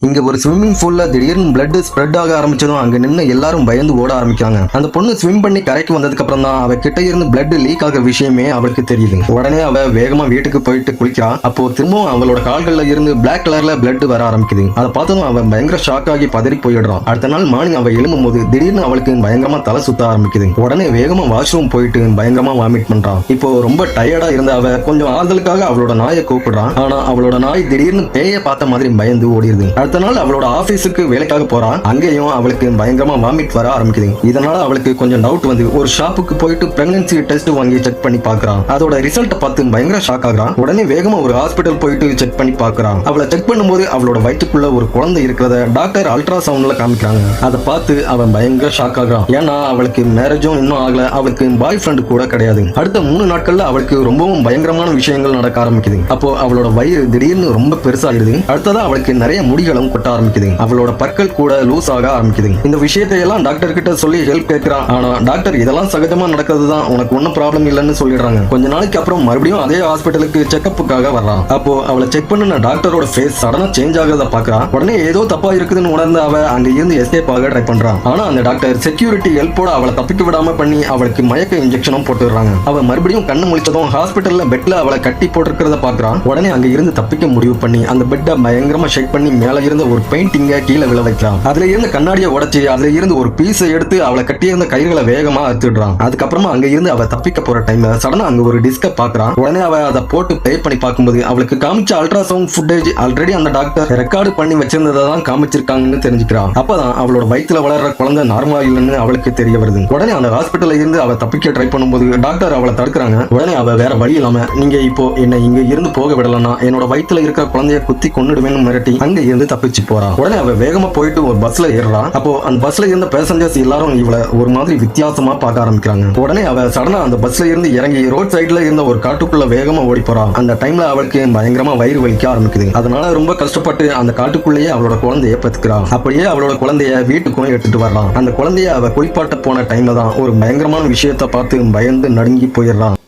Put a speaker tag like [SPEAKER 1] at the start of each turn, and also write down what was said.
[SPEAKER 1] இங்க ஒரு ஸ்விம்மிங் பூல்ல திடீர்னு பிளட் ஸ்ப்ரெட் ஆக ஆரம்பிச்சதும் அங்க நின்று எல்லாரும் பயந்து ஓட ஆரம்பிக்காங்க. அந்த பொண்ணு ஸ்விம் பண்ணி கரைக்கு வந்ததுக்கு அப்புறம் தான் அவ கிட்ட இருந்து பிளட் லீக் ஆகிற விஷயமே அவளுக்கு தெரியுது. உடனே அவ வேகமா வீட்டுக்கு போயிட்டு குளிக்கிறா. அப்போ திரும்பவும் அவளோட கால்கள்ல இருந்து பிளாக் கலர்ல பிளட் வர ஆரம்பிக்குது. அதை பார்த்ததும் அவன் பயங்கர ஷாக் ஆகி பதறி போயிடுறான். அடுத்த நாள் மார்னிங் அவ எழும்பும் போது திடீர்னு அவளுக்கு பயங்கரமா தலை சுத்த ஆரம்பிக்குது. உடனே வேகமா வாஷ்ரூம் போயிட்டு பயங்கரமா வாமிட் பண்றான். இப்போ ரொம்ப டயர்டா இருந்த அவ கொஞ்சம் ஆறுதலுக்காக அவளோட நாயை கூப்பிடுறான். ஆனா அவளோட நாய் திடீர்னு பேய பார்த்த மாதிரி பயந்து ஓடிடுது. அடுத்த நாள் அவளோட ஆபீஸுக்கு வேலைக்காக போறான். அங்கேயும் அவளுக்கு பயங்கரமா வாமிட் வர ஆரம்பிக்குது. இதனால அவளுக்கு கொஞ்சம் டவுட் வந்து ஒரு ஷாப்புக்கு போயிட்டு பிரெக்னன்சி டெஸ்ட் வாங்கி செக் பண்ணி பாக்குறான். அதோட ரிசல்ட் பார்த்து பயங்கர ஷாக் ஆகுறான். உடனே வேகமா ஒரு ஹாஸ்பிட்டல் போயிட்டு செக் பண்ணி பாக்குறான். அவளை செக் பண்ணும்போது அவளோட வயிற்றுக்குள்ள ஒரு குழந்தை இருக்கிறத டாக்டர் அல்ட்ரா சவுண்ட்ல காமிக்கிறாங்க. அதை பார்த்து அவன் பயங்கர ஷாக் ஆகுறான். ஏன்னா அவளுக்கு மேரேஜும் இன்னும் ஆகல, அவளுக்கு பாய் ஃப்ரெண்ட் கூட கிடையாது. அடுத்த 3 நாட்கள்ல அவளுக்கு ரொம்பவும் பயங்கரமான விஷயங்கள் நடக்க ஆரம்பிக்குது. அப்போ அவளோட வயிறு திடீர்னு ரொம்ப பெருசாகிடுது. அடுத்ததா அவளுக்கு நிறைய முடிகளும் கொட்ட ஆரம்பிக்குது. அவளோட பற்கள் கூட லூஸ் ஆக ஆரம்பிக்குது. இந்த விஷயத்தை எல்லாம் டாக்டர் கிட்ட சொல்லி ஹெல்ப் கேட்கிறான். ஆனா டாக்டர் இதெல்லாம் சகஜமா நடக்கிறது தான், உனக்கு ஒன்னும் ப்ராப்ளம் இல்லைன்னு சொல்லிடுறாங்க. கொஞ்ச நாளைக்கு அப்புறம் மறுபடியும் அதே ஹாஸ்பிட்டலுக்கு செக்அப்புக்காக வர்றான். அப்போ அவளை செக் பண்ண டாக்டரோட ஃபேஸ் சடனா சேஞ்ச் ஆகிறத பாக்குறான். உடனே ஏதோ தப்பா இருக்குதுன்னு உணர்ந்து அவ அங்க இருந்து எஸ்கேப் ஆக ட்ரை பண்றான். ஆனா அந்த டாக்டர் செக்யூரிட்டி ஹெல்ப்போட அவளை தப்பிக்க விடாம பண்ணி அவளுக்கு மயக்க இன்ஜெக்ஷனும் போட்டுறாங்க. அவ மறுபடியும் கண்ணு முழிச்சதும் ஹாஸ்பிட்டல்ல பெட்ல அவளை கட்டி போட்டிருக்கிறத பாக்குறான். உடனே அங்க இருந்து தப்பிக்க முடிவு பண்ணி அந்த பெட்டை பயங்கரமா ஷேக் பண்ணி மேல இருந்த ஒரு பெயிண்டிங்க கீழே விழ வைக்கிறான். அதுல இருந்து கண்ணாடியை உடைச்சு அதுல இருந்து ஒரு பீஸை எடுத்து அவளை கட்டியிருந்த கயிறுகளை வேகமா அறுத்துடுறான். அதுக்கப்புறமா அங்க இருந்து அவ தப்பிக்க போற டைம்ல சடனா அங்க ஒரு டிஸ்க பாக்குறான். உடனே அவ அதை போட்டு ப்ளே பண்ணி பார்க்கும்போது அவளுக்கு காமிச்ச அல்ட்ரா சவுண்ட் ஃபுட்டேஜ் ஆல்ரெடி அந்த டாக்டர் ரெக்கார்டு பண்ணி வச்சிருந்ததை தான் காமிச்சிருக்காங்கன்னு தெரிஞ்சுக்கிறான். அப்பதான் அவளோட வயிற்றுல வளர்ற குழந்தை நார்மலா இல்லைன்னு அவளுக்கு தெரிய வருது. உடனே அந்த ஹாஸ்பிட்டல்ல இருந்து அவ தப்பிக்க ட்ரை பண்ணும்போது டாக்டர் அவளை தடுக்கிறாங்க. உடனே அவ வேற வழி இல்லாம நீங்க இப்போ என்ன இங்க இருந்து போக விடலன்னா என்னோட வயிற்றுல இருக்க குழந்தைய குத்தி கொன்னுடுவேன்னு மிரட்டி அங்க இருந்து தப்பிச்சு போறான். உடனே அவ வேகமா போயிட்டு ஒரு பஸ்ல ஏறுறான். அப்போ அந்த பஸ்ல இருந்த பேசஞ்சர்ஸ் எல்லாரும் இவளை ஒரு மாதிரி வித்தியாசமா பார்க்க ஆரம்பிக்கிறாங்க. உடனே அவ சடனா அந்த பஸ்ல இருந்து இறங்கி ரோட் சைடுல இருந்த ஒரு காட்டுக்குள்ள வேகமா ஓடி போறான். அந்த டைம்ல அவளுக்கு பயங்கரமா வயிறு வலிக்க ஆரம்பிக்குது. அதனால ரொம்ப கஷ்டப்பட்டு அந்த காட்டுக்குள்ளேயே அவளோட குழந்தைய பெத்துக்கிறான். அப்படியே அவளோட குழந்தைய வீட்டுக்கும் எடுத்துட்டு வர்றான். அந்த குழந்தைய அவ குளிப்பாட்ட போன டைம்ல தான் ஒரு பயங்கரமான விஷயத்த பார்த்து பயந்து நடுங்கி போயிடுறான்.